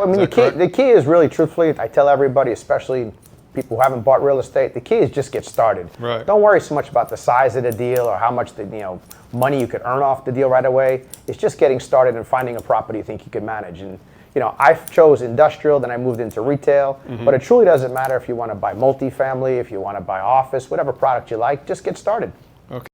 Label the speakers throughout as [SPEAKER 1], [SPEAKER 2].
[SPEAKER 1] I mean, the key is really, truthfully, I tell everybody, especially people who haven't bought real estate, the key is just get started.
[SPEAKER 2] Right.
[SPEAKER 1] Don't worry so much about the size of the deal or how much money you could earn off the deal right away. It's just getting started and finding a property you think you can manage. And I chose industrial, then I moved into retail. But it truly doesn't matter if you want to buy multifamily, if you want to buy office, whatever product you like, just get started.
[SPEAKER 2] Okay.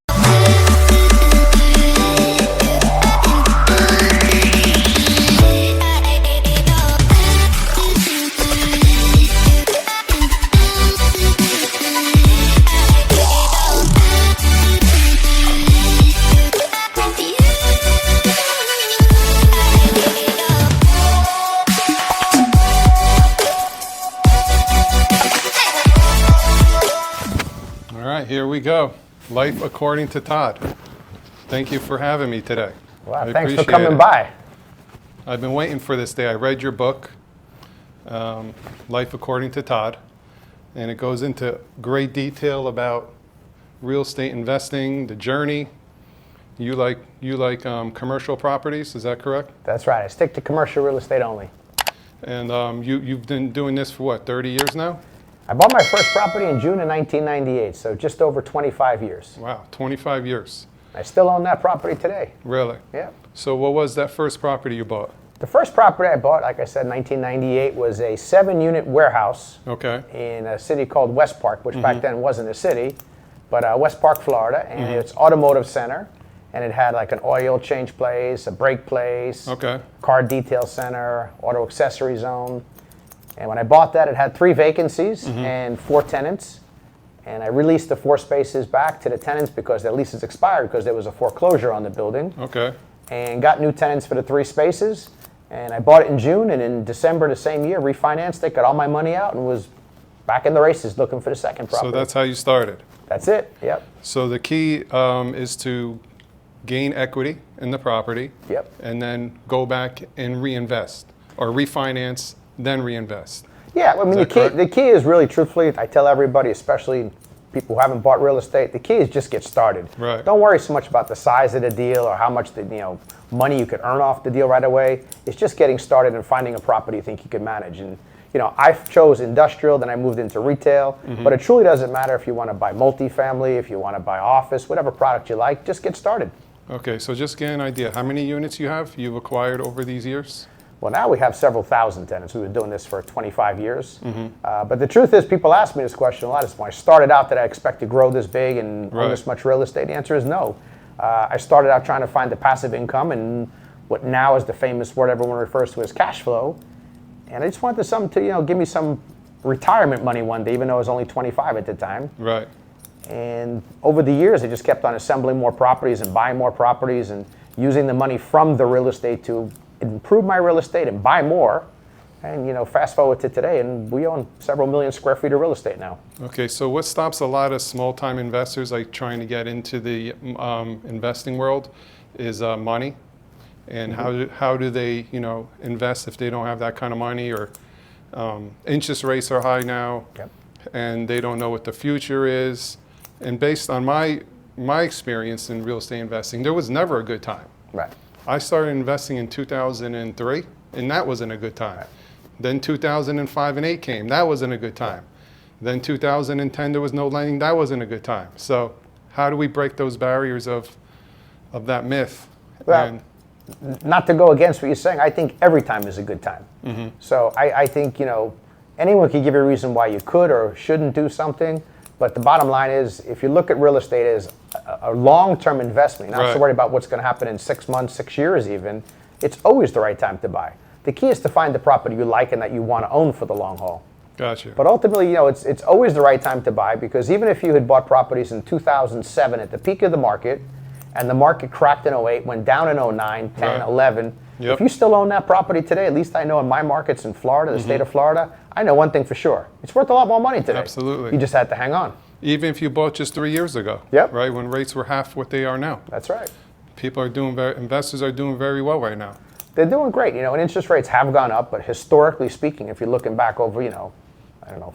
[SPEAKER 2] Here we go. Life according to Todd. Thank you for having me today.
[SPEAKER 1] Wow, thanks for coming by.
[SPEAKER 2] I've been waiting for this day. I read your book, Life According to Todd, and it goes into great detail about real estate investing, the journey. You like commercial properties, is that correct?
[SPEAKER 1] That's right. I stick to commercial real estate only.
[SPEAKER 2] And you've been doing this for what, 30 years now?
[SPEAKER 1] I bought my first property in June of 1998, so just over 25 years.
[SPEAKER 2] Wow, 25 years.
[SPEAKER 1] I still own that property today.
[SPEAKER 2] Really?
[SPEAKER 1] Yeah.
[SPEAKER 2] So what was that first property you bought?
[SPEAKER 1] The first property I bought, like I said, in 1998, was a 7-unit warehouse in a city called West Park, which back then wasn't a city, but West Park, Florida, and it's automotive center, and it had like an oil change place, a brake place, car detail center, auto accessory zone. And when I bought that, it had 3 vacancies and 4 tenants. And I released the 4 spaces back to the tenants because their leases expired because there was a foreclosure on the building. And got new tenants for the 3 spaces. And I bought it in June, and in December the same year, refinanced it, got all my money out, and was back in the races looking for the second property.
[SPEAKER 2] So that's how you started?
[SPEAKER 1] That's it, yep.
[SPEAKER 2] So the key is to gain equity in the property.
[SPEAKER 1] Yep.
[SPEAKER 2] And then go back and reinvest, or refinance, then reinvest.
[SPEAKER 1] Yeah, I mean, the key is really, truthfully, I tell everybody, especially people who haven't bought real estate, the key is just get started.
[SPEAKER 2] Right.
[SPEAKER 1] Don't worry so much about the size of the deal or how much money you could earn off the deal right away. It's just getting started and finding a property you think you can manage. And I chose industrial, then I moved into retail. But it truly doesn't matter if you want to buy multifamily, if you want to buy office, whatever product you like, just get started. Okay,
[SPEAKER 2] so just get an idea. How many units you've acquired over these years?
[SPEAKER 1] Well, now we have several thousand tenants. We've been doing this for 25 years. But the truth is, people ask me this question a lot. When I started out, did I expect to grow this big and own this much real estate? The answer is no. I started out trying to find the passive income and what now is the famous word everyone refers to as cash flow. And I just wanted something to give me some retirement money one day, even though I was only 25 at the time.
[SPEAKER 2] Right.
[SPEAKER 1] And over the years, I just kept on assembling more properties and buying more properties and using the money from the real estate to improve my real estate and buy more. And fast forward to today, and we own several million square feet of real estate now.
[SPEAKER 2] Okay, so what stops a lot of small-time investors like trying to get into the investing world is money. And how do they invest if they don't have that kind of money, or interest rates are high now, and they don't know what the future is. And based on my experience in real estate investing, there was never a good time.
[SPEAKER 1] Right.
[SPEAKER 2] I started investing in 2003, and that wasn't a good time. Right. Then 2005 and 8 came. That wasn't a good time. Then 2010, there was no lending. That wasn't a good time. So how do we break those barriers of that myth?
[SPEAKER 1] Well, not to go against what you're saying, I think every time is a good time. So I think, anyone can give you a reason why you could or shouldn't do something. But the bottom line is, if you look at real estate as a long-term investment, not so worried about what's going to happen in 6 months, 6 years even, it's always the right time to buy. The key is to find the property you like and that you want to own for the long haul.
[SPEAKER 2] Gotcha.
[SPEAKER 1] But ultimately, it's always the right time to buy, because even if you had bought properties in 2007 at the peak of the market, and the market cracked in 08, went down in 09, 10, 11, if you still own that property today, at least I know in my markets in Florida, the state of Florida, I know one thing for sure. It's worth a lot more money today.
[SPEAKER 2] Absolutely.
[SPEAKER 1] You just had to hang on.
[SPEAKER 2] Even if you bought just 3 years ago, right, when rates were half what they are now.
[SPEAKER 1] That's right.
[SPEAKER 2] Investors are doing very well right now.
[SPEAKER 1] They're doing great, and interest rates have gone up, but historically speaking, if you're looking back over,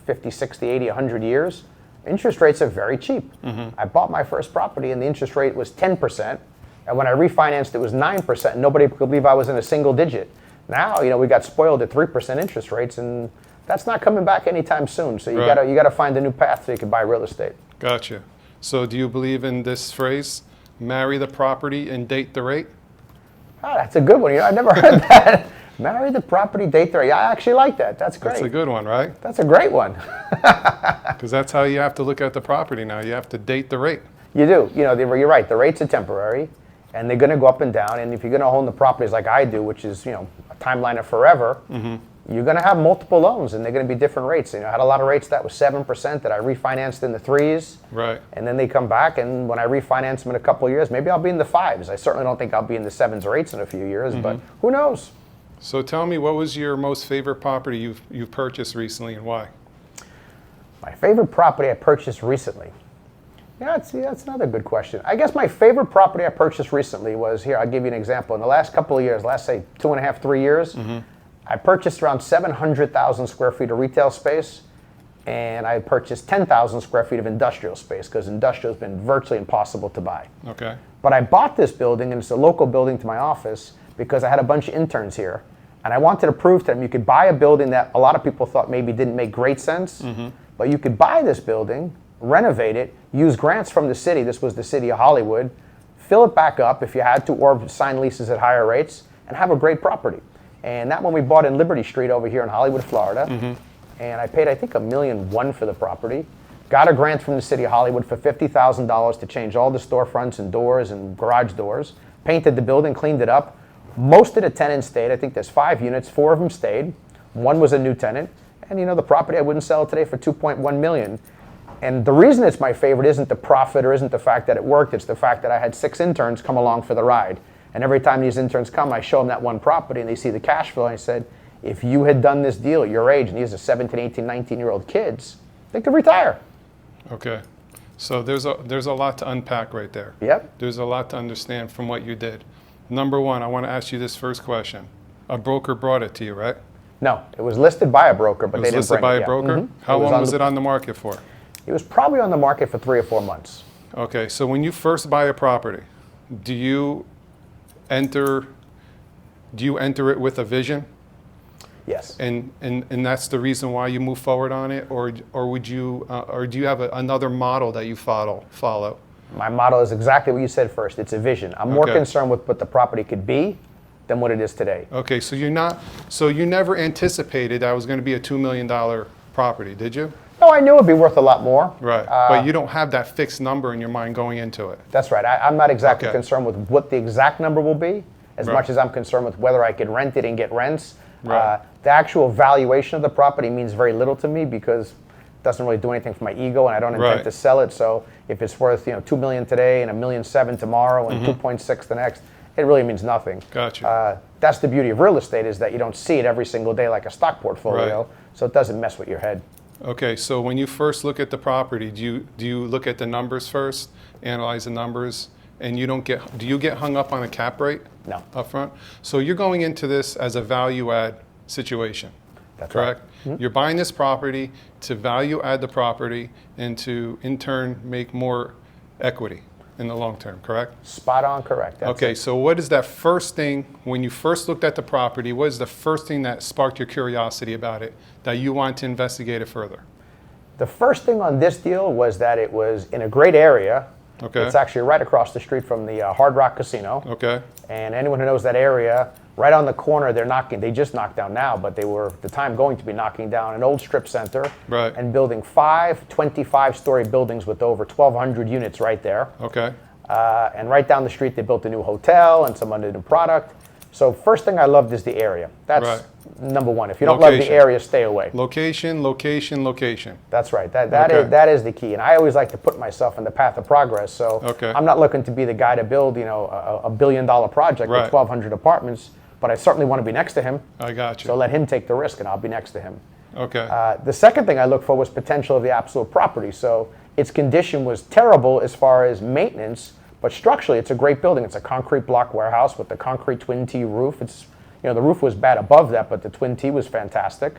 [SPEAKER 1] 50, 60, 80, 100 years, interest rates are very cheap. I bought my first property and the interest rate was 10%, and when I refinanced it was 9%, and nobody could believe I was in a single digit. Now, we got spoiled at 3% interest rates, and that's not coming back anytime soon. So you gotta find a new path so you can buy real estate.
[SPEAKER 2] Gotcha. So do you believe in this phrase, marry the property and date the rate?
[SPEAKER 1] Oh, that's a good one. I never heard that. Marry the property, date the rate. I actually like that. That's great.
[SPEAKER 2] That's a good one, right?
[SPEAKER 1] That's a great one.
[SPEAKER 2] Because that's how you have to look at the property now. You have to date the rate.
[SPEAKER 1] You do. You're right. The rates are temporary, and they're going to go up and down. And if you're going to own the properties like I do, which is a timeline of forever, you're going to have multiple loans, and they're going to be different rates. I had a lot of rates that was 7% that I refinanced in the 3s.
[SPEAKER 2] Right.
[SPEAKER 1] And then they come back, and when I refinance them in a couple of years, maybe I'll be in the 5s. I certainly don't think I'll be in the 7s or 8s in a few years, but who knows?
[SPEAKER 2] So tell me, what was your most favorite property you've purchased recently, and why?
[SPEAKER 1] My favorite property I purchased recently. Yeah, that's another good question. I guess my favorite property I purchased recently was, here, I'll give you an example. In the last couple of years, last, say, 2.5, 3 years, I purchased around 700,000 square feet of retail space, and I purchased 10,000 square feet of industrial space, because industrial has been virtually impossible to buy.
[SPEAKER 2] Okay.
[SPEAKER 1] But I bought this building, and it's a local building to my office, because I had a bunch of interns here. And I wanted to prove to them you could buy a building that a lot of people thought maybe didn't make great sense, but you could buy this building, renovate it, use grants from the city, this was the city of Hollywood, fill it back up if you had to, or sign leases at higher rates, and have a great property. And that one we bought in Liberty Street over here in Hollywood, Florida. And I paid, I think, $1.1 million for the property. Got a grant from the city of Hollywood for $50,000 to change all the storefronts and doors and garage doors. Painted the building, cleaned it up. Most of the tenants stayed. I think there's 5 units, 4 of them stayed. 1 was a new tenant. And the property, I wouldn't sell it today for $2.1 million. And the reason it's my favorite isn't the profit or isn't the fact that it worked. It's the fact that I had 6 interns come along for the ride. And every time these interns come, I show them that one property and they see the cash flow. And I said, if you had done this deal at your age, and these are 17, 18, 19-year-old kids, they could retire.
[SPEAKER 2] Okay. So there's a lot to unpack right there.
[SPEAKER 1] Yep.
[SPEAKER 2] There's a lot to understand from what you did. Number one, I want to ask you this first question. A broker brought it to you, right?
[SPEAKER 1] No, it was listed by a broker, but they didn't bring it.
[SPEAKER 2] It was listed by a broker? How long was it on the market for?
[SPEAKER 1] It was probably on the market for 3 or 4 months.
[SPEAKER 2] Okay, so when you first buy a property, do you enter it with a vision?
[SPEAKER 1] Yes.
[SPEAKER 2] And that's the reason why you move forward on it, or would you or do you have another model that you follow?
[SPEAKER 1] My model is exactly what you said first. It's a vision. I'm more concerned with what the property could be than what it is today.
[SPEAKER 2] Okay, so you never anticipated that it was going to be a $2 million property, did you?
[SPEAKER 1] No, I knew it'd be worth a lot more.
[SPEAKER 2] Right, but you don't have that fixed number in your mind going into it.
[SPEAKER 1] That's right. I'm not exactly concerned with what the exact number will be, as much as I'm concerned with whether I could rent it and get rents.
[SPEAKER 2] Right.
[SPEAKER 1] The actual valuation of the property means very little to me because it doesn't really do anything for my ego, and I don't intend to sell it. So if it's worth $2 million today and $1.7 million tomorrow and 2.6 the next, it really means nothing.
[SPEAKER 2] Gotcha.
[SPEAKER 1] That's the beauty of real estate, is that you don't see it every single day like a stock portfolio, so it doesn't mess with your head.
[SPEAKER 2] Okay, so when you first look at the property, do you look at the numbers first, analyze the numbers, and do you get hung up on a cap rate?
[SPEAKER 1] No.
[SPEAKER 2] Up front? So you're going into this as a value add situation.
[SPEAKER 1] That's
[SPEAKER 2] correct?
[SPEAKER 1] Right.
[SPEAKER 2] You're buying this property to value add the property and to in turn make more equity in the long term, correct?
[SPEAKER 1] Spot on correct. That's
[SPEAKER 2] okay, so what is that first thing, when you first looked at the property, what is the first thing that sparked your curiosity about it, that you want to investigate it further?
[SPEAKER 1] The first thing on this deal was that it was in a great area.
[SPEAKER 2] Okay.
[SPEAKER 1] It's actually right across the street from the Hard Rock Casino.
[SPEAKER 2] Okay.
[SPEAKER 1] And anyone who knows that area, right on the corner, they just knocked down now, but they were at the time going to be knocking down an old strip center and building 5 25-story buildings with over 1,200 units right there.
[SPEAKER 2] Okay.
[SPEAKER 1] And right down the street, they built a new hotel and some other new product. So first thing I loved is the area. That's number one. If you don't love the area, stay away.
[SPEAKER 2] Location, location, location.
[SPEAKER 1] That's right. That is the key. And I always like to put myself in the path of progress. So I'm not looking to be the guy to build, a $1 billion project with 1,200 apartments, but I certainly want to be next to him.
[SPEAKER 2] I got you.
[SPEAKER 1] So let him take the risk, and I'll be next to him.
[SPEAKER 2] Okay.
[SPEAKER 1] The second thing I looked for was potential of the absolute property. So its condition was terrible as far as maintenance, but structurally, it's a great building. It's a concrete block warehouse with the concrete twin T roof. It's, the roof was bad above that, but the twin T was fantastic.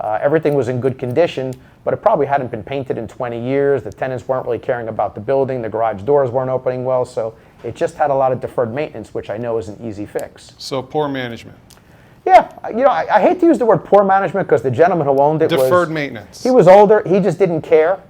[SPEAKER 1] Everything was in good condition, but it probably hadn't been painted in 20 years. The tenants weren't really caring about the building. The garage doors weren't opening well, so it just had a lot of deferred maintenance, which I know is an easy fix.
[SPEAKER 2] So poor management.
[SPEAKER 1] Yeah, I hate to use the word poor management because the gentleman who owned it
[SPEAKER 2] deferred maintenance.
[SPEAKER 1] He was older. He just didn't care.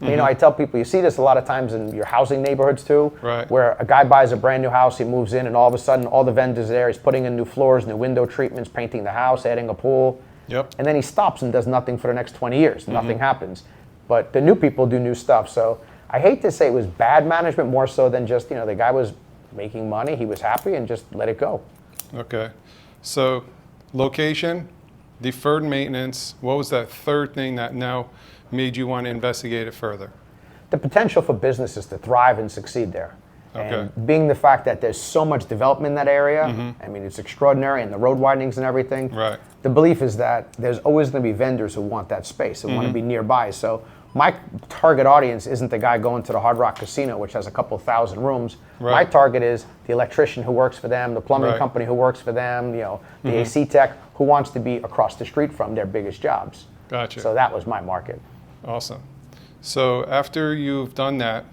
[SPEAKER 1] I tell people, you see this a lot of times in your housing neighborhoods too,
[SPEAKER 2] right,
[SPEAKER 1] where a guy buys a brand new house, he moves in, and all of a sudden, all the vendors are there. He's putting in new floors, new window treatments, painting the house, adding a pool.
[SPEAKER 2] Yep.
[SPEAKER 1] And then he stops and does nothing for the next 20 years. Nothing happens. But the new people do new stuff. So I hate to say it was bad management more so than just, the guy was making money, he was happy, and just let it go.
[SPEAKER 2] Okay. So location, deferred maintenance, what was that third thing that now made you want to investigate it further?
[SPEAKER 1] The potential for businesses to thrive and succeed there.
[SPEAKER 2] Okay.
[SPEAKER 1] And being the fact that there's so much development in that area, I mean, it's extraordinary, and the road widenings and everything.
[SPEAKER 2] Right.
[SPEAKER 1] The belief is that there's always going to be vendors who want that space, who want to be nearby. So my target audience isn't the guy going to the Hard Rock Casino, which has a couple thousand rooms.
[SPEAKER 2] Right.
[SPEAKER 1] My target is the electrician who works for them, the plumbing
[SPEAKER 2] Right.
[SPEAKER 1] company who works for them, the AC tech who wants to be across the street from their biggest jobs.
[SPEAKER 2] Gotcha.
[SPEAKER 1] So that was my market.
[SPEAKER 2] Awesome. So after you've done that,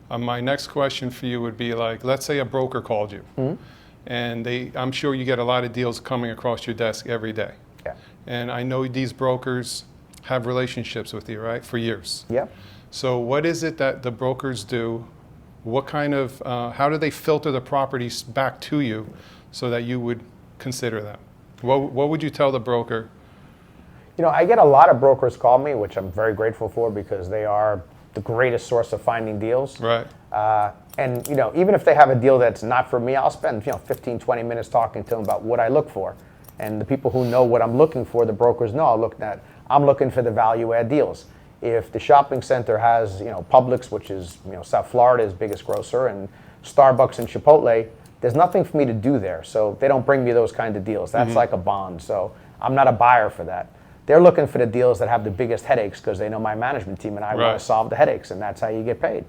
[SPEAKER 2] my next question for you would be like, let's say a broker called you, and I'm sure you get a lot of deals coming across your desk every day.
[SPEAKER 1] Yeah.
[SPEAKER 2] And I know these brokers have relationships with you, right, for years.
[SPEAKER 1] Yeah.
[SPEAKER 2] So what is it that the brokers do? What kind of, how do they filter the properties back to you so that you would consider them? What would you tell the broker?
[SPEAKER 1] I get a lot of brokers call me, which I'm very grateful for because they are the greatest source of finding deals.
[SPEAKER 2] Right.
[SPEAKER 1] And even if they have a deal that's not for me, I'll spend 15, 20 minutes talking to them about what I look for. And the people who know what I'm looking for, the brokers know I'm looking for the value add deals. If the shopping center has Publix, which is South Florida's biggest grocer, and Starbucks and Chipotle, there's nothing for me to do there. So they don't bring me those kind of deals. That's like a bond. So I'm not a buyer for that. They're looking for the deals that have the biggest headaches because they know my management team and I want to solve the headaches, and that's how you get paid.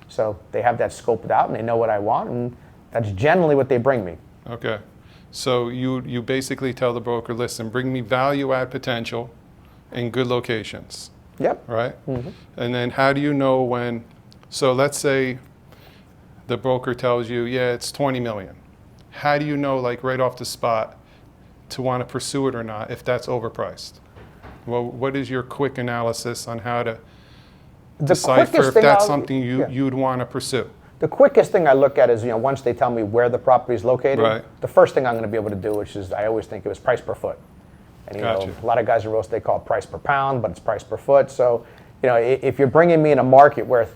[SPEAKER 1] So they have that scoped out and they know what I want, and that's generally what they bring me.
[SPEAKER 2] Okay. So you basically tell the broker, listen, bring me value add potential in good locations.
[SPEAKER 1] Yep.
[SPEAKER 2] Right? And then how do you know when, so let's say the broker tells you, yeah, it's 20 million. How do you know, like right off the spot, to want to pursue it or not if that's overpriced? Well, what is your quick analysis on how to decipher if that's something you'd want to pursue?
[SPEAKER 1] The quickest thing I look at is, once they tell me where the property is located, the first thing I'm going to be able to do, which is I always think it was price per foot. And a lot of guys in real estate, they call it price per pound, but it's price per foot. So, if you're bringing me in a market where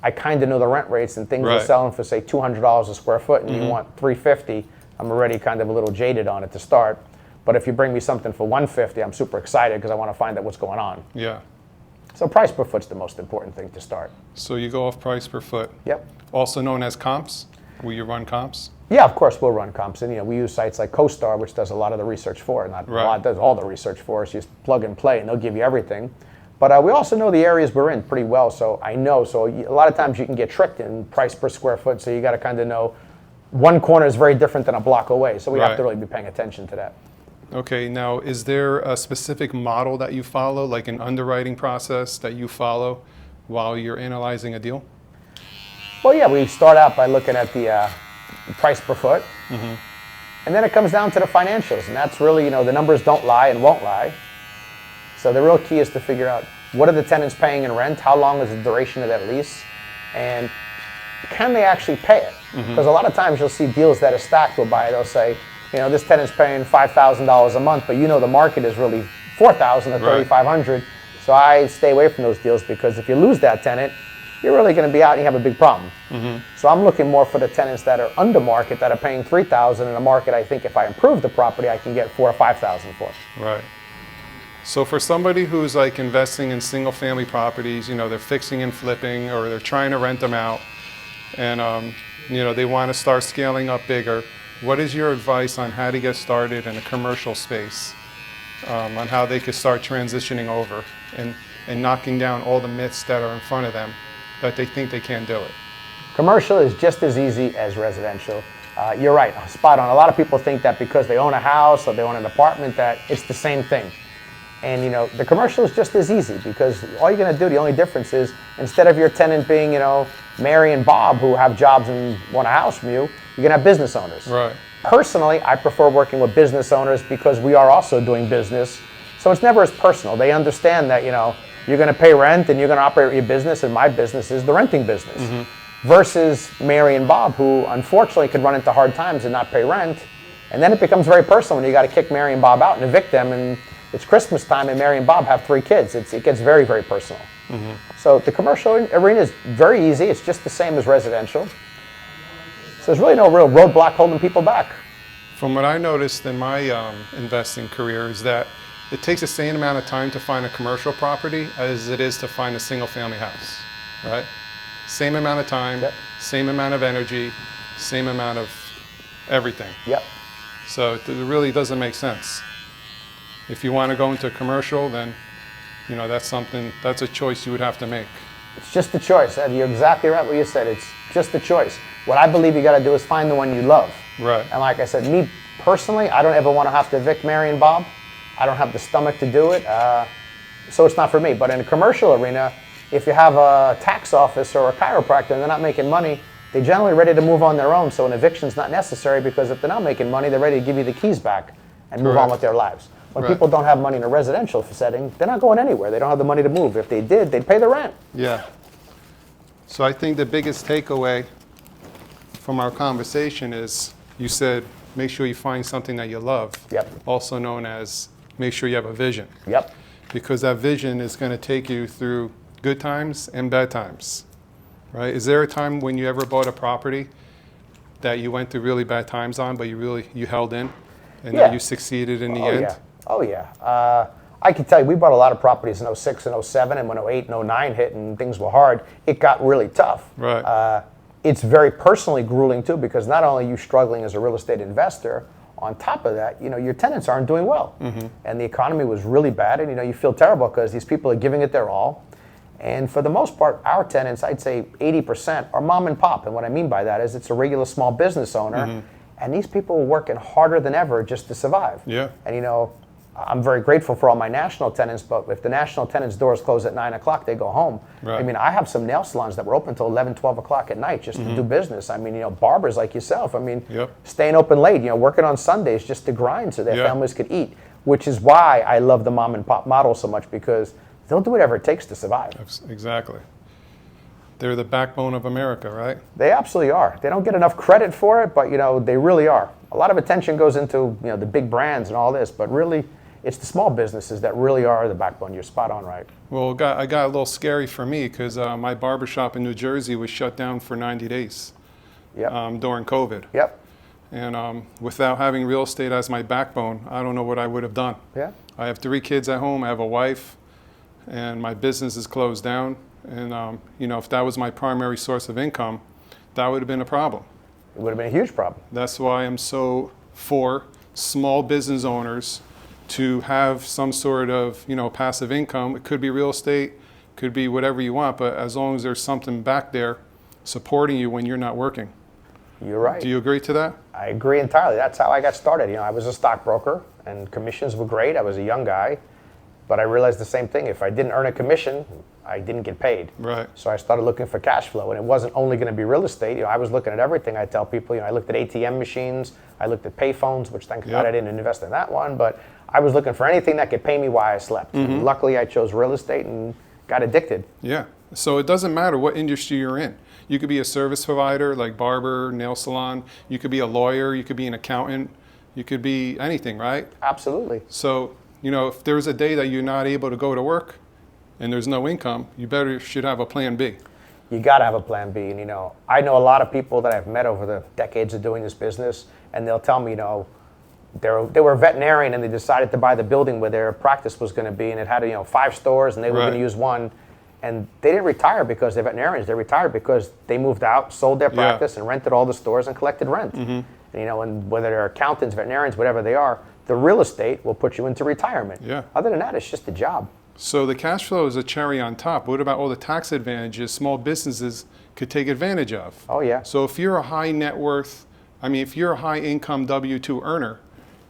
[SPEAKER 1] I kind of know the rent rates and things are selling for, say, $200 a square foot and you want $350, I'm already kind of a little jaded on it to start. But if you bring me something for $150, I'm super excited because I want to find out what's going on.
[SPEAKER 2] Yeah.
[SPEAKER 1] So price per foot's the most important thing to start.
[SPEAKER 2] So you go off price per foot.
[SPEAKER 1] Yep.
[SPEAKER 2] Also known as comps? Will you run comps?
[SPEAKER 1] Yeah, of course we'll run comps. And we use sites like CoStar, which does a lot of the research for it. Not a lot, does all the research for us. You just plug and play, and they'll give you everything. But we also know the areas we're in pretty well, so I know. So a lot of times you can get tricked in price per square foot, so you got to kind of know one corner is very different than a block away. So we have to really be paying attention to that.
[SPEAKER 2] Okay, now is there a specific model that you follow, like an underwriting process that you follow while you're analyzing a deal?
[SPEAKER 1] Well, yeah, we start out by looking at the price per foot. And then it comes down to the financials. And that's really, the numbers don't lie and won't lie. So the real key is to figure out what are the tenants paying in rent, how long is the duration of that lease, and can they actually pay it? Because a lot of times you'll see deals that are stacked will buy. They'll say, this tenant's paying $5,000 a month, but the market is really $4,000 or $3,500. So I stay away from those deals because if you lose that tenant, you're really going to be out and you have a big problem. So I'm looking more for the tenants that are under market that are paying $3,000 in a market I think if I improve the property, I can get $4,000 or $5,000 for.
[SPEAKER 2] Right. So for somebody who's like investing in single family properties, they're fixing and flipping or they're trying to rent them out and they want to start scaling up bigger, what is your advice on how to get started in a commercial space, on how they could start transitioning over and knocking down all the myths that are in front of them that they think they can't do it?
[SPEAKER 1] Commercial is just as easy as residential. You're right, spot on. A lot of people think that because they own a house or they own an apartment that it's the same thing. And the commercial is just as easy because all you're going to do, the only difference is instead of your tenant being, Mary and Bob who have jobs and want a house from you, you're going to have business owners.
[SPEAKER 2] Right.
[SPEAKER 1] Personally, I prefer working with business owners because we are also doing business. So it's never as personal. They understand that, you're going to pay rent and you're going to operate your business, and my business is the renting business. Versus Mary and Bob, who unfortunately could run into hard times and not pay rent. And then it becomes very personal when you got to kick Mary and Bob out and evict them, and it's Christmas time and Mary and Bob have 3 kids. It gets very, very personal. So the commercial arena is very easy. It's just the same as residential. So there's really no real roadblock holding people back.
[SPEAKER 2] From what I noticed in my investing career is that it takes the same amount of time to find a commercial property as it is to find a single family house, right? Same amount of time, same amount of energy, same amount of everything.
[SPEAKER 1] Yep.
[SPEAKER 2] So it really doesn't make sense. If you want to go into commercial, then that's a choice you would have to make.
[SPEAKER 1] It's just a choice. You're exactly right what you said. It's just a choice. What I believe you got to do is find the one you love.
[SPEAKER 2] Right.
[SPEAKER 1] And like I said, me personally, I don't ever want to have to evict Mary and Bob. I don't have the stomach to do it, so it's not for me. But in a commercial arena, if you have a tax office or a chiropractor and they're not making money, they're generally ready to move on their own. So an eviction's not necessary, because if they're not making money, they're ready to give you the keys back and move on with their lives. When people don't have money in a residential setting, they're not going anywhere. They don't have the money to move. If they did, they'd pay the rent.
[SPEAKER 2] Yeah. So I think the biggest takeaway from our conversation is, you said, make sure you find something that you love.
[SPEAKER 1] Yep.
[SPEAKER 2] Also known as, make sure you have a vision.
[SPEAKER 1] Yep.
[SPEAKER 2] Because that vision is going to take you through good times and bad times, right? Is there a time when you ever bought a property that you went through really bad times on, but you held in, and then you succeeded in the end?
[SPEAKER 1] Yeah. Oh, yeah. I can tell you, we bought a lot of properties in 06 and 07, and when 08 and 09 hit and things were hard, it got really tough.
[SPEAKER 2] Right.
[SPEAKER 1] It's very personally grueling, too, because not only are you struggling as a real estate investor, on top of that, your tenants aren't doing well. And the economy was really bad, and, you feel terrible because these people are giving it their all. And for the most part, our tenants, I'd say 80%, are mom and pop. And what I mean by that is it's a regular small business owner, and these people are working harder than ever just to survive.
[SPEAKER 2] Yeah.
[SPEAKER 1] And, I'm very grateful for all my national tenants, but if the national tenants' doors close at 9 o'clock, they go home.
[SPEAKER 2] Right.
[SPEAKER 1] I mean, I have some nail salons that were open until 11, 12 o'clock at night just to do business. I mean, barbers like yourself, staying open late, working on Sundays just to grind so their families could eat, which is why I love the mom and pop model so much, because they'll do whatever it takes to survive.
[SPEAKER 2] Exactly. They're the backbone of America, right?
[SPEAKER 1] They absolutely are. They don't get enough credit for it, but, they really are. A lot of attention goes into, the big brands and all this, but really, it's the small businesses that really are the backbone. You're spot on, right?
[SPEAKER 2] Well, I got a little scary for me because my barbershop in New Jersey was shut down for 90 days during COVID.
[SPEAKER 1] Yep.
[SPEAKER 2] And without having real estate as my backbone, I don't know what I would have done.
[SPEAKER 1] Yeah.
[SPEAKER 2] I have 3 kids at home. I have a wife, and my business is closed down. And if that was my primary source of income, that would have been a problem.
[SPEAKER 1] It would have been a huge problem.
[SPEAKER 2] That's why I'm so for small business owners to have some sort of, passive income. It could be real estate, could be whatever you want, but as long as there's something back there supporting you when you're not working.
[SPEAKER 1] You're right.
[SPEAKER 2] Do you agree to that?
[SPEAKER 1] I agree entirely. That's how I got started. I was a stockbroker, and commissions were great. I was a young guy, but I realized the same thing. If I didn't earn a commission, I didn't get paid.
[SPEAKER 2] Right.
[SPEAKER 1] So I started looking for cash flow, and it wasn't only going to be real estate. I was looking at everything. I tell people, I looked at ATM machines, I looked at payphones, which thank God I didn't invest in that one, but I was looking for anything that could pay me while I slept. And luckily, I chose real estate and got addicted.
[SPEAKER 2] Yeah. So it doesn't matter what industry you're in. You could be a service provider like barber, nail salon. You could be a lawyer. You could be an accountant. You could be anything, right?
[SPEAKER 1] Absolutely.
[SPEAKER 2] So, if there's a day that you're not able to go to work and there's no income, you should have a plan B.
[SPEAKER 1] You got to have a plan B. And, I know a lot of people that I've met over the decades of doing this business, and they'll tell me, they were a veterinarian and they decided to buy the building where their practice was going to be, and it had 5 stores and they were going to use one, and they didn't retire because they're veterinarians. They retired because they moved out, sold their practice, and rented all the stores and collected rent. And, and whether they're accountants, veterinarians, whatever they are, the real estate will put you into retirement.
[SPEAKER 2] Yeah.
[SPEAKER 1] Other than that, it's just a job.
[SPEAKER 2] So the cash flow is a cherry on top. What about all the tax advantages small businesses could take advantage of?
[SPEAKER 1] Oh, yeah.
[SPEAKER 2] So if you're a high net worth, if you're a high income W-2 earner,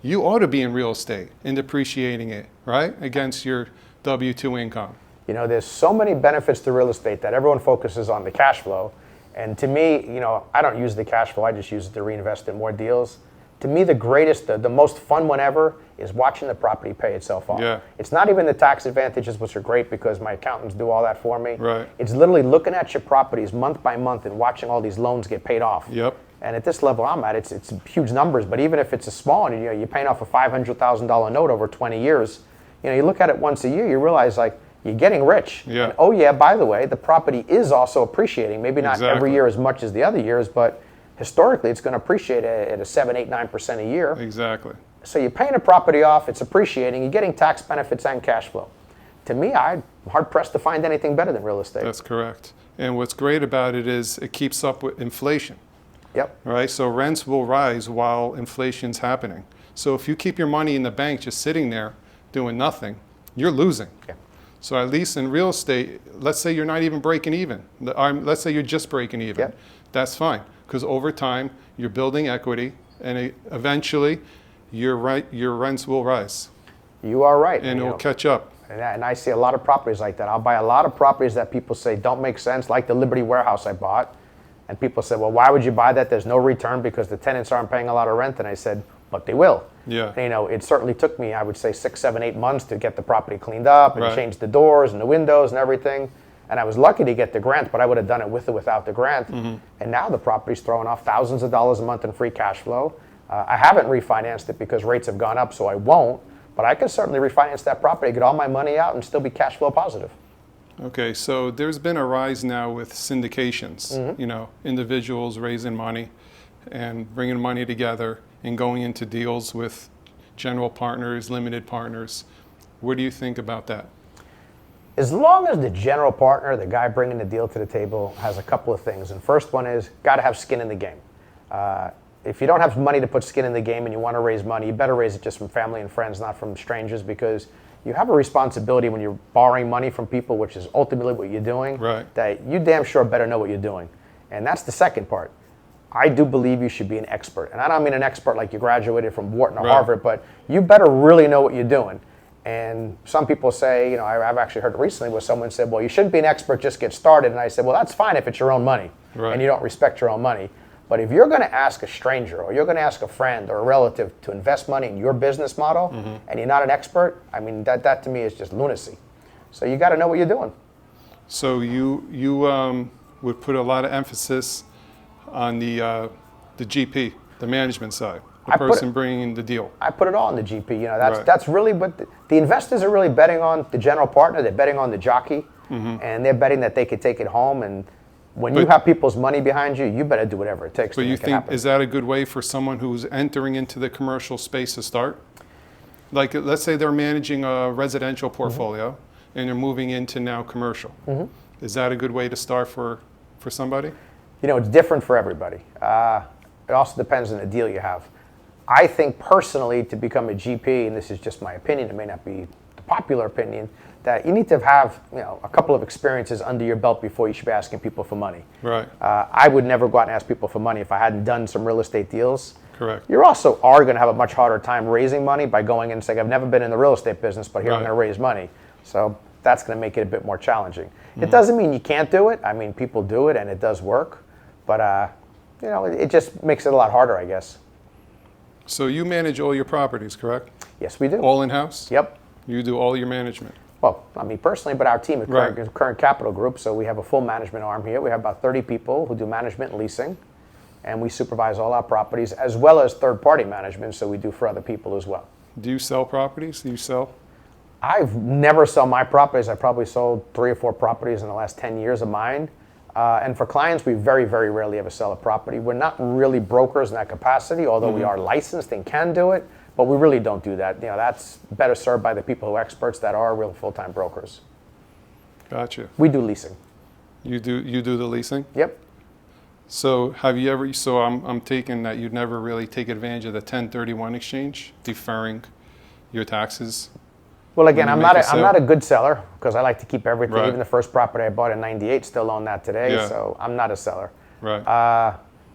[SPEAKER 2] you ought to be in real estate and depreciating it, right, against your W-2 income.
[SPEAKER 1] There's so many benefits to real estate that everyone focuses on the cash flow. And to me, I don't use the cash flow. I just use it to reinvest in more deals. to me, the greatest, the most fun one ever is watching the property pay itself off.
[SPEAKER 2] Yeah.
[SPEAKER 1] It's not even the tax advantages, which are great because my accountants do all that for me.
[SPEAKER 2] Right.
[SPEAKER 1] It's literally looking at your properties month by month and watching all these loans get paid off.
[SPEAKER 2] Yep.
[SPEAKER 1] And at this level I'm at, it's huge numbers. But even if it's a small one, you're paying off a $500,000 note over 20 years. You look at it once a year, you realize like you're getting rich.
[SPEAKER 2] Yeah.
[SPEAKER 1] And, oh yeah, by the way, the property is also appreciating. Maybe not
[SPEAKER 2] Exactly.
[SPEAKER 1] every year as much as the other years, but historically it's going to appreciate at a 7, 8, 9% a year.
[SPEAKER 2] Exactly.
[SPEAKER 1] So you're paying a property off, it's appreciating, you're getting tax benefits and cash flow. To me, I'm hard-pressed to find anything better than real estate.
[SPEAKER 2] That's correct. And what's great about it is it keeps up with inflation.
[SPEAKER 1] Yep.
[SPEAKER 2] Right? So rents will rise while inflation's happening. So if you keep your money in the bank just sitting there doing nothing, you're losing.
[SPEAKER 1] Yeah.
[SPEAKER 2] So at least in real estate, let's say you're not even breaking even. Let's say you're just breaking even.
[SPEAKER 1] Yep.
[SPEAKER 2] That's fine, because over time you're building equity, and eventually your rents will rise.
[SPEAKER 1] You are right.
[SPEAKER 2] And it'll catch up.
[SPEAKER 1] And I see a lot of properties like that. I'll buy a lot of properties that people say don't make sense, like the Liberty Warehouse I bought. And people said, well, why would you buy that? There's no return because the tenants aren't paying a lot of rent. And I said, but they will.
[SPEAKER 2] Yeah.
[SPEAKER 1] And, it certainly took me, I would say, 6, 7, 8 months to get the property cleaned up and
[SPEAKER 2] Right.
[SPEAKER 1] change the doors and the windows and everything. And I was lucky to get the grant, but I would have done it with or without the grant. Mm-hmm. And now the property's throwing off thousands of dollars a month in free cash flow. I haven't refinanced it because rates have gone up, so I won't. But I can certainly refinance that property, get all my money out, and still be cash flow positive.
[SPEAKER 2] Okay, so there's been a rise now with syndications, individuals raising money and bringing money together and going into deals with general partners, limited partners. What do you think about that?
[SPEAKER 1] As long as the general partner, the guy bringing the deal to the table, has a couple of things. And first one is, got to have skin in the game. If you don't have money to put skin in the game and you want to raise money, you better raise it just from family and friends, not from strangers, because you have a responsibility when you're borrowing money from people, which is ultimately what you're doing,
[SPEAKER 2] right.
[SPEAKER 1] that you damn sure better know what you're doing. And that's the second part. I do believe you should be an expert. And I don't mean an expert like you graduated from Wharton or
[SPEAKER 2] right.
[SPEAKER 1] Harvard, but you better really know what you're doing. And some people say, I've actually heard recently where someone said, well, you shouldn't be an expert, just get started. And I said, well, that's fine if it's your own money
[SPEAKER 2] right.
[SPEAKER 1] and you don't respect your own money. But if you're going to ask a stranger or you're going to ask a friend or a relative to invest money in your business model and you're not an expert, I mean, that to me is just lunacy. So you got to know what you're doing.
[SPEAKER 2] So you would put a lot of emphasis on the GP, the management side, the person bringing the deal.
[SPEAKER 1] I put it all in the GP.
[SPEAKER 2] Right.
[SPEAKER 1] That's really what the investors are really betting on. The general partner, they're betting on the jockey, and they're betting that they could take it home. And when you have people's money behind you, you better do whatever it takes to make it happen.
[SPEAKER 2] But you think, is that a good way for someone who's entering into the commercial space to start? Like, let's say they're managing a residential portfolio and they're moving into now commercial. Is that a good way to start for somebody?
[SPEAKER 1] It's different for everybody. It also depends on the deal you have. I think personally, to become a GP, and this is just my opinion, it may not be the popular opinion, that you need to have a couple of experiences under your belt before you should be asking people for money.
[SPEAKER 2] Right.
[SPEAKER 1] I would never go out and ask people for money if I hadn't done some real estate deals.
[SPEAKER 2] Correct.
[SPEAKER 1] You also are going to have a much harder time raising money by going in and saying, I've never been in the real estate business, but here I'm going to raise money. So that's going to make it a bit more challenging. It doesn't mean you can't do it. I mean, people do it and it does work. But, it just makes it a lot harder, I guess.
[SPEAKER 2] So you manage all your properties, correct?
[SPEAKER 1] Yes, we do.
[SPEAKER 2] All in-house?
[SPEAKER 1] Yep.
[SPEAKER 2] You do all your management?
[SPEAKER 1] Well, not me personally, but our team at Current Capital Group. So we have a full management arm here. We have about 30 people who do management and leasing. And we supervise all our properties as well as third-party management, so we do for other people as well.
[SPEAKER 2] Do you sell properties? Do you sell?
[SPEAKER 1] I've never sold my properties. I probably sold 3 or 4 properties in the last 10 years of mine. And for clients, we very, very rarely ever sell a property. We're not really brokers in that capacity, although we are licensed and can do it. But we really don't do that. That's better served by the people who are experts that are real full-time brokers.
[SPEAKER 2] Gotcha.
[SPEAKER 1] We do leasing.
[SPEAKER 2] You do the leasing?
[SPEAKER 1] Yep.
[SPEAKER 2] So have you ever? So I'm taking that you'd never really take advantage of the 1031 exchange, deferring your taxes.
[SPEAKER 1] Well, again, I'm not a good seller because I like to keep everything.
[SPEAKER 2] Right.
[SPEAKER 1] Even the first property I bought in '98, still own that today.
[SPEAKER 2] Yeah.
[SPEAKER 1] So I'm not a seller.
[SPEAKER 2] Right.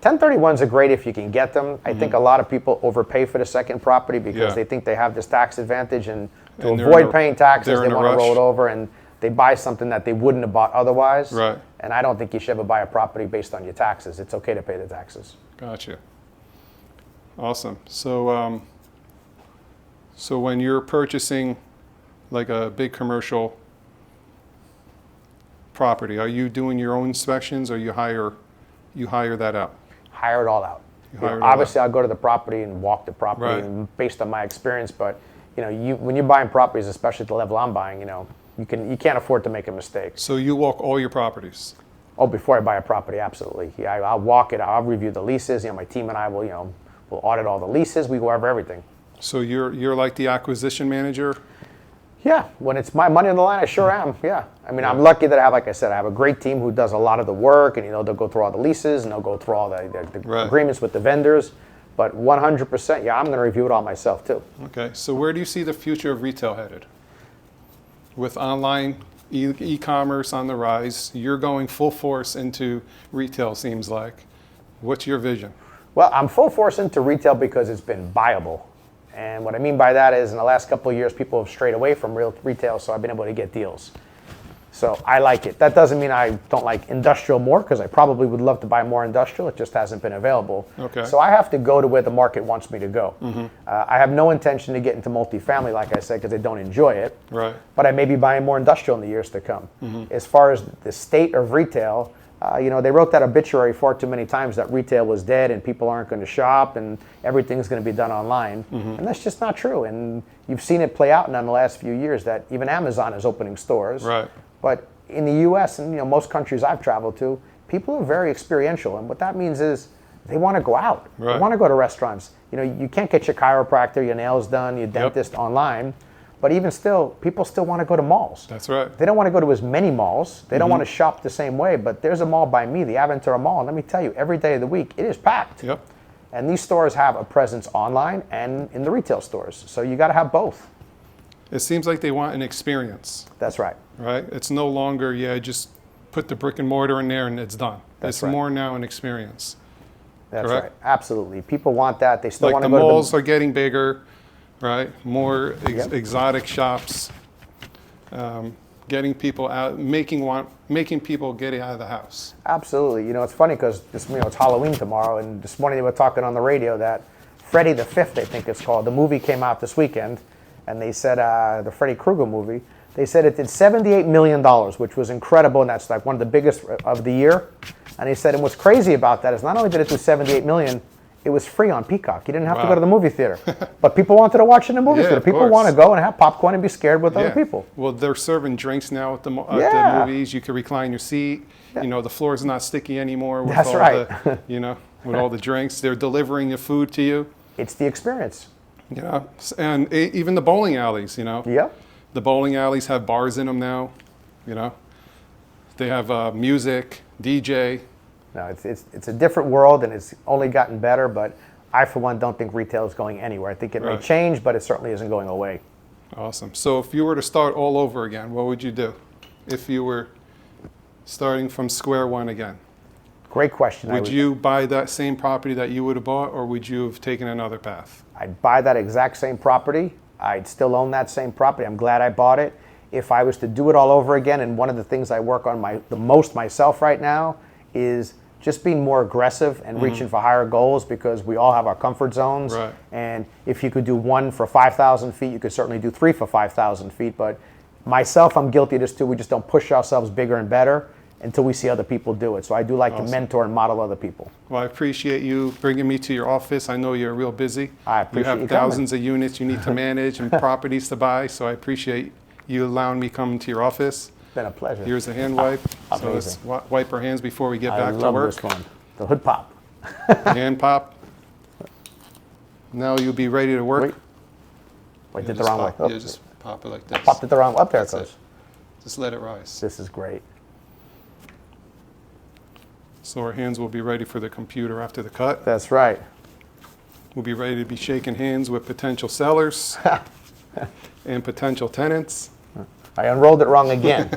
[SPEAKER 1] 1031s are great if you can get them. I think a lot of people overpay for the second property because they think they have this tax advantage, and to avoid paying taxes, they want to roll it over, and they buy something that they wouldn't have bought otherwise.
[SPEAKER 2] Right.
[SPEAKER 1] And I don't think you should ever buy a property based on your taxes. It's okay to pay the taxes.
[SPEAKER 2] Gotcha. Awesome. So, so when you're purchasing like a big commercial property, are you doing your own inspections, or you hire that out?
[SPEAKER 1] Hire it all out.
[SPEAKER 2] Hire it all
[SPEAKER 1] Obviously,
[SPEAKER 2] out.
[SPEAKER 1] I'll go to the property and walk the property
[SPEAKER 2] Right.
[SPEAKER 1] and based on my experience. But when you're buying properties, especially at the level I'm buying, you can't afford to make a mistake.
[SPEAKER 2] So you walk all your properties.
[SPEAKER 1] Oh, before I buy a property, absolutely. Yeah, I'll walk it. I'll review the leases. My team and I will, we'll audit all the leases. We go over everything.
[SPEAKER 2] So you're like the acquisition manager.
[SPEAKER 1] Yeah, when it's my money on the line, I sure am. Yeah, I mean, I'm lucky that I have, like I said, I have a great team who does a lot of the work, and they'll go through all the leases and they'll go through all the
[SPEAKER 2] Right.
[SPEAKER 1] agreements with the vendors. But 100%, yeah, I'm going to review it all myself too.
[SPEAKER 2] Okay. So where do you see the future of retail headed? With online e-commerce on the rise, you're going full force into retail, seems like. What's your vision?
[SPEAKER 1] Well, I'm full force into retail because it's been viable. And what I mean by that is in the last couple of years, people have strayed away from real retail, so I've been able to get deals. So I like it. That doesn't mean I don't like industrial more, because I probably would love to buy more industrial. It just hasn't been available.
[SPEAKER 2] Okay.
[SPEAKER 1] So I have to go to where the market wants me to go. I have no intention to get into multifamily, like I said, because I don't enjoy it.
[SPEAKER 2] Right.
[SPEAKER 1] But I may be buying more industrial in the years to come. As far as the state of retail, they wrote that obituary far too many times that retail was dead and people aren't going to shop and everything's going to be done online. And that's just not true. And you've seen it play out now in the last few years that even Amazon is opening stores.
[SPEAKER 2] Right.
[SPEAKER 1] But in the U.S. and most countries I've traveled to, people are very experiential. And what that means is they want to go out.
[SPEAKER 2] Right.
[SPEAKER 1] They want to go to restaurants. You can't get your chiropractor, your nails done, your dentist online. But even still, people still want to go to malls.
[SPEAKER 2] That's right.
[SPEAKER 1] They don't want to go to as many malls. They don't want to shop the same way. But there's a mall by me, the Aventura Mall. And let me tell you, every day of the week, it is packed.
[SPEAKER 2] Yep.
[SPEAKER 1] And these stores have a presence online and in the retail stores. So you got to have both.
[SPEAKER 2] It seems like they want an experience,
[SPEAKER 1] That's right.
[SPEAKER 2] right? It's no longer, just put the brick and mortar in there and it's done.
[SPEAKER 1] That's
[SPEAKER 2] it's
[SPEAKER 1] right.
[SPEAKER 2] more now an experience.
[SPEAKER 1] That's
[SPEAKER 2] Correct?
[SPEAKER 1] right. Absolutely. People want that. They still
[SPEAKER 2] Like
[SPEAKER 1] want
[SPEAKER 2] the
[SPEAKER 1] to go
[SPEAKER 2] malls
[SPEAKER 1] to
[SPEAKER 2] are getting bigger, right? More
[SPEAKER 1] Yep.
[SPEAKER 2] exotic shops, getting people out, making people get out of the house.
[SPEAKER 1] Absolutely. It's funny because it's Halloween tomorrow, and this morning they were talking on the radio that Freddy the Fifth, I think it's called, the movie came out this weekend, and they said the Freddy Krueger movie. They said it did $78 million, which was incredible, and that's like one of the biggest of the year. And they said, and what's crazy about that is not only did it do $78 million, it was free on Peacock. You didn't have to go to the movie theater. But people wanted to watch it in the movie
[SPEAKER 2] Yeah,
[SPEAKER 1] theater.
[SPEAKER 2] of
[SPEAKER 1] People
[SPEAKER 2] course.
[SPEAKER 1] want to go and have popcorn and be scared with other people.
[SPEAKER 2] Well, they're serving drinks now at the
[SPEAKER 1] Yeah.
[SPEAKER 2] movies. You can recline your seat. The floor is not sticky anymore. With
[SPEAKER 1] That's
[SPEAKER 2] all
[SPEAKER 1] right.
[SPEAKER 2] with all the drinks. They're delivering the food to you.
[SPEAKER 1] It's the experience.
[SPEAKER 2] And even the bowling alleys,
[SPEAKER 1] Yep.
[SPEAKER 2] The bowling alleys have bars in them now, They have music, DJ.
[SPEAKER 1] No, it's a different world, and it's only gotten better, but I, for one, don't think retail is going anywhere. I think it may
[SPEAKER 2] Right.
[SPEAKER 1] change, but it certainly isn't going away.
[SPEAKER 2] Awesome. So if you were to start all over again, what would you do? If you were starting from square one again?
[SPEAKER 1] Great question.
[SPEAKER 2] Would you buy that same property that you would have bought, or would you have taken another path?
[SPEAKER 1] I'd buy that exact same property. I'd still own that same property. I'm glad I bought it. If I was to do it all over again, and one of the things I work on the most myself right now is just being more aggressive and reaching for higher goals, because we all have our comfort zones.
[SPEAKER 2] Right.
[SPEAKER 1] And if you could do one for 5,000 feet, you could certainly do three for 5,000 feet. But myself, I'm guilty of this too. We just don't push ourselves bigger and better until we see other people do it. So I do like to mentor and model other people.
[SPEAKER 2] Well, I appreciate you bringing me to your office. I know you're real busy.
[SPEAKER 1] I appreciate
[SPEAKER 2] you have
[SPEAKER 1] you
[SPEAKER 2] thousands of units you need to manage and properties to buy, so I appreciate you allowing me coming to your office.
[SPEAKER 1] It's been a pleasure.
[SPEAKER 2] Here's a hand wipe. So let's wipe our hands before we get
[SPEAKER 1] I
[SPEAKER 2] back to
[SPEAKER 1] love
[SPEAKER 2] work.
[SPEAKER 1] this one. The hood pop.
[SPEAKER 2] Hand pop. Now you'll be ready to work.
[SPEAKER 1] Wait, did the wrong way.
[SPEAKER 2] Yeah, just pop it like this.
[SPEAKER 1] Popped it the wrong way. Up there it
[SPEAKER 2] That's
[SPEAKER 1] goes.
[SPEAKER 2] Just let it rise.
[SPEAKER 1] This is great.
[SPEAKER 2] So our hands will be ready for the computer after the cut.
[SPEAKER 1] That's right.
[SPEAKER 2] We'll be ready to be shaking hands with potential sellers and potential tenants.
[SPEAKER 1] I unrolled it wrong again.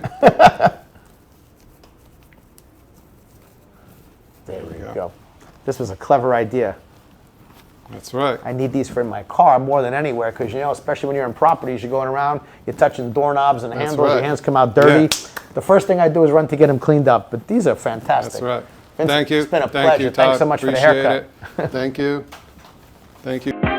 [SPEAKER 1] There we go. This was a clever idea.
[SPEAKER 2] That's right.
[SPEAKER 1] I need these for my car more than anywhere, because especially when you're in properties, you're going around, you're touching doorknobs and handles,
[SPEAKER 2] right.
[SPEAKER 1] your hands come out dirty.
[SPEAKER 2] Yeah.
[SPEAKER 1] The first thing I do is run to get them cleaned up, but these are fantastic.
[SPEAKER 2] That's right.
[SPEAKER 1] Vince,
[SPEAKER 2] Thank you.
[SPEAKER 1] It's been a
[SPEAKER 2] Thank
[SPEAKER 1] pleasure.
[SPEAKER 2] you, Todd.
[SPEAKER 1] Thanks so much for the
[SPEAKER 2] Appreciate
[SPEAKER 1] haircut.
[SPEAKER 2] it. Thank you. Thank you.